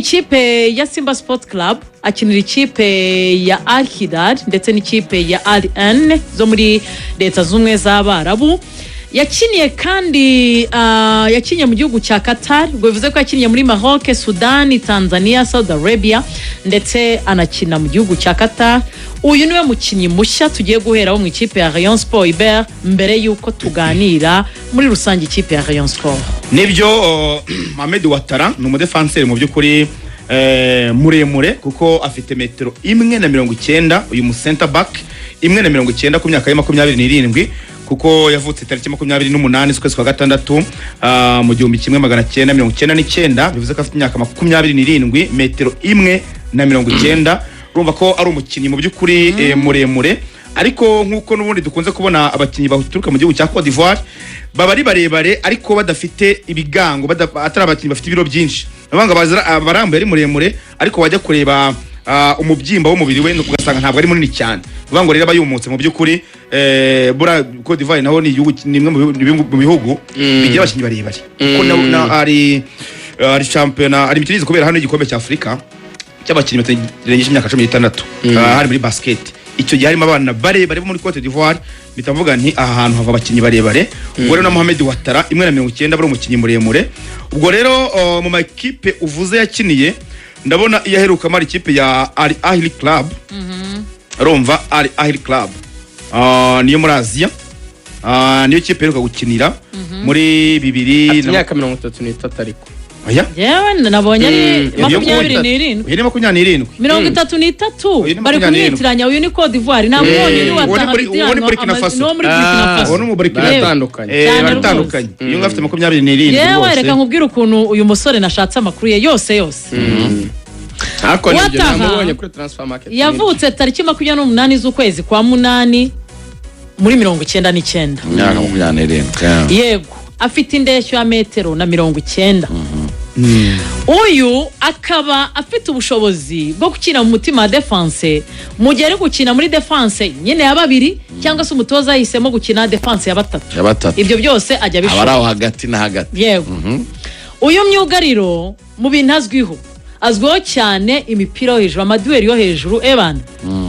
ikipe ya Simba Sport Club, akinira ikipe ya Al Hilal ndetse n'ikipe ya Al Ain zo muri Leta Zunze z'Abarabu. Yakiniye kandi yakinye mu gihugu cya Qatar, ubwo bivuze ko yakiniye muri Maroc, Sudan, Tanzania, Saudi Arabia ndetse anakina mu gihugu cya Qatar. Uyu niwe mukinyi mushya tugiye guheraho mu ikipe ya Rayon Sport Iber mbere yuko tuganira muri rusange ikipe ya Rayon Sport. Nibyo Mohamed Ouattara ni umudefanseri mu by'ukuri muremure kuko afite metero 1.90, uyu mu center back 1.90 ku myaka ya 27 kuko yavutse tariki 28 z'ukwezi kwa gatandatu mu 1999, bivuze ko afite imyaka 27, metero 1.90. Urumva ko ari umukinnyi mu by'ukuri muremure, ariko nkuko n'ubundi dukunze kubona abakinnyi baturuka mu gihugu cya Cote d'Ivoire baba ari barebare ariko badafite ibigango, atari abakinnyi bafite ibiro byinshi. Abanga barambuye ari muremure ariko wajya kureba umubyimba w'umubiri we ugasanga ntabwo ari munini cyane. Uvuga ngo rero abayumutse mu by'ukuri bura Cote d'Ivoire naho ni igihugu nimwe mu bihugu bigira abakinnyi barebare kuko ari champion, ari imikino kubera hano igikombe cya Afrika cy'abakinnyi bategereje imyaka 16 hari muri basket. Icyo gihe harimo abana barebare muri Cote d'Ivoire, bitavuga nti aha hantu hava abakinnyi barebare. Ubwo rero na Mohamed Ouattara 1.90 bari umukinnyi muremure. Ubwo rero mu makipe uvuze yakiniye, ndabona iyaheruka mari ikipe ya Al Ahly Club. Urumva Al Ahly Club niyo muri Aziya, niyo kipe iheruka gukinira muri 2000 imyaka 33 ariko oya yewe nabonye ari 27 yene 27 33 bari kumwitiranya. Uyu ni Cote d'Ivoire, namubonye ni Ouattara no muri Burkina Faso, no mu Burkina batandukanye. Iyo ngafite 27 yewe reka nkubwira ukuntu uyu musore nashatse amakuru ye yose Ako nibyo namubonye kuri transfer market. Yavutse tariki 28 z'ukwezi kwa 8 muri 99. Myaka 27. Yego, afite indeshyo ya metero na 90. Uyu akaba afite ubushobozi bwo gukina mu mutima wa defense, mu gihe ari gukina muri defense nyine ya babiri cyangwa se umutoza yahisemo gukina defense ya batatu. Ibyo byose ajya bishobora. Abaraho hagati na hagati. Yego. Uyu myugariro mu bintu azwiho cyane imipira yo hejuru, amaduel yo hejuru ebana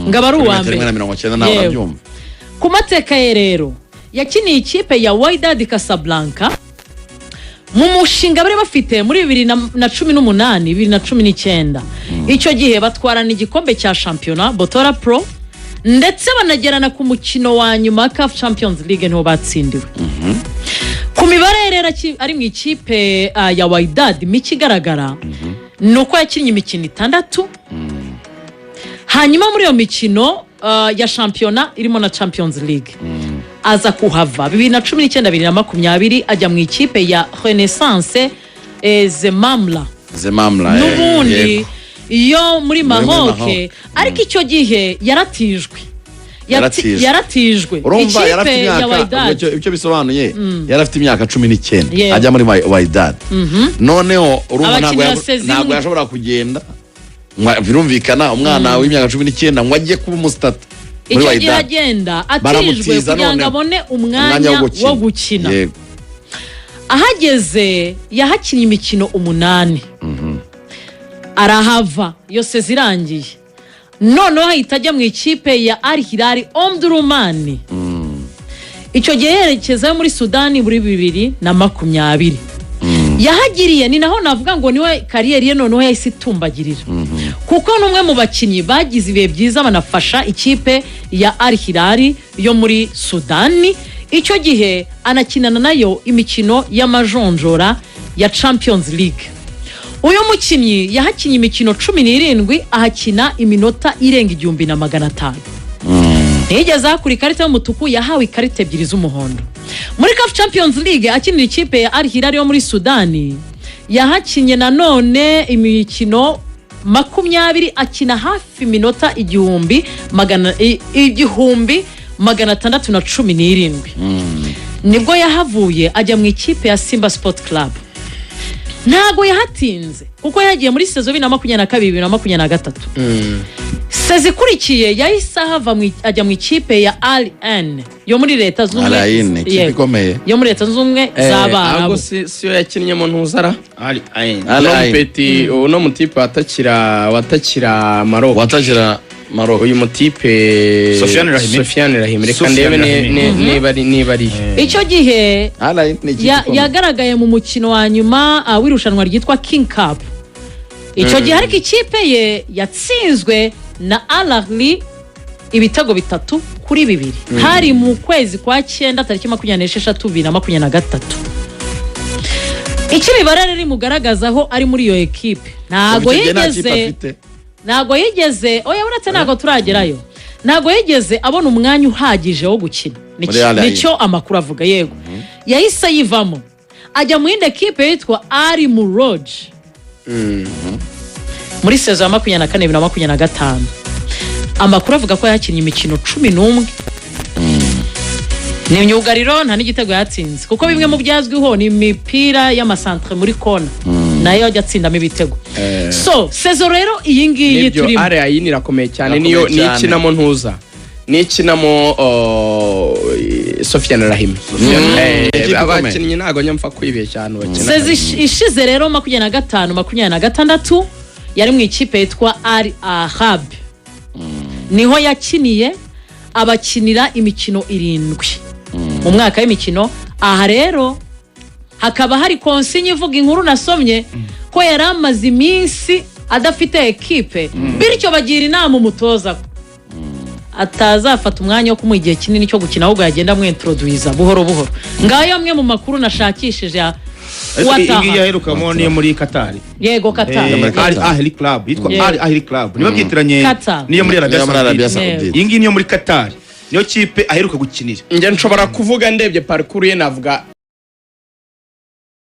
ngaba ari uwa mbere. Ku mateka ye rero yakiniye ikipe ya Wydad Casablanca mu mushinga bari bafite muri 2018 2019. Icyo gihe batwarana igikombe cya championnat Botola Pro ndetse banagerana ku mukino wa nyuma CAF Champions League niho batsindiwe. Ku mibare rero ari mu ikipe ya Wydad mikigaragara nuko yakinnye imikino 6, hanyuma muri iyo mikino ya championnat irimo na Champions League aza kuhava 2019-2020 ajya mu ikipe ya Renaissance Zemamla n'ubundi iyo muri Maroc, ariko icyo gihe yaratijwe urumva yarafite imyaka, icyo bisobanuye yarafite imyaka 19 ajya muri Wydad. Noneho urumva ntabwo yashobora kugenda, birumvikana umwana w'imyaka 19 ngo ajye kuba umustat muri Wydad. Icyo gihe agenda atijwe kugira ngo abone umwanya wo gukina. Ahageze yahakinnye imikino 8, arahava yose zirangiye. Noneho ahita ajya mu ikipe ya Al Hilal Omdurman. Icyo gihe yerekeza muri Sudani muri 2020. Yahagiriye ni naho navuga ngo niwe kariyeri ye noneho yahise itumbagirira, kuko n'umwe mu bakinnyi bagize ibihe byiza banafasha ikipe ya Al Hilal yo muri Sudani. Icyo gihe anakinana nayo imikino y'amajonjora ya Champions League. Uyu mukinnyi yahakinnye imikino 17, ahakina iminota irenga 1500. Ntiyigeze akura ikarita y'umutuku, yahawe ikarita 2 z'umuhondo. Muri CAF Champions League akinira ikipe ya Al Hilal yo muri Sudani yahakinye nanone imikino 20, akina hafi minota 1617. Nibwo yahavuye ajya mu ikipe ya Simba Sport Club. Ntago yahatinze kuko yagiye muri sezo 2022-2023. sezikurikiye yahise ahava ajya mu ikipe ya Al-Ain yo muri leta z'ubumwe yo muri leta z'ubumwe z'Abarabu siyo yakinnyemo ntuzara Al-Ain uno mutipe watakira Maroc uyu mutipe Sofiane Rahim reka ndebe niba ari icyo gihe yagaragaye mu mukino wa nyuma w'irushanwa ryitwa King Cup icyo gihe ariko ikipe ye yatsinzwe na Al-Ahli ibitego 3-2 hari mu kwezi kwa 9 tariki 26 2023 ikibibara riri mugaragazaho ari muri iyo ekipe ntago yigeze oya uretse ntago turagerayo ntago yigeze abona umwanya uhagije wo gukina nicyo amakuru avuga yego yahise yivamo ajya mu yindi ekipe yitwa Al Muroj muri sezo ya 24-25 amakuru avuga ko yakinnye imikino 11 ni imyugariro nta n'igitego yatsinze kuko bimwe mu byazwiho ni imipira y'amasantre muri kona nayo ajya atsindamo ibitego so sezo rero iyi ngiyi turimo area yini irakomeye cyane niyo nikinamo ntuza nikinamo Sofiane Rahim abakinnyi ntago nyamfa kwibeshya hano bakina sezo ishize rero 25-26 yari mu ikipe yitwa Al Ahab niho yakiniye abakinira imikino 7 mu mwaka w'imikino aha rero hakaba hari konsinyi ivuga inkuru nasomye ko yari amaze iminsi adafite ekipe bityo bagira inama umutoza atazafata umwanya wo kumuha igihe kinini cyo gukina ahubwo yagenda mwintroduiza buhoro buhoro ngayo amwe mu makuru nashakishije Ingi yaherukamo ni muri Qatar. Yego Qatar. Al-Ahli Club. Yitwa Al-Ahli Club. Niba byitiranye niyo muri Arabia Saudite. Ingi niyo muri Qatar. Niyo kipe aheruka gukinira. Nje nshobora kuvuga ndebye parcours ye navuga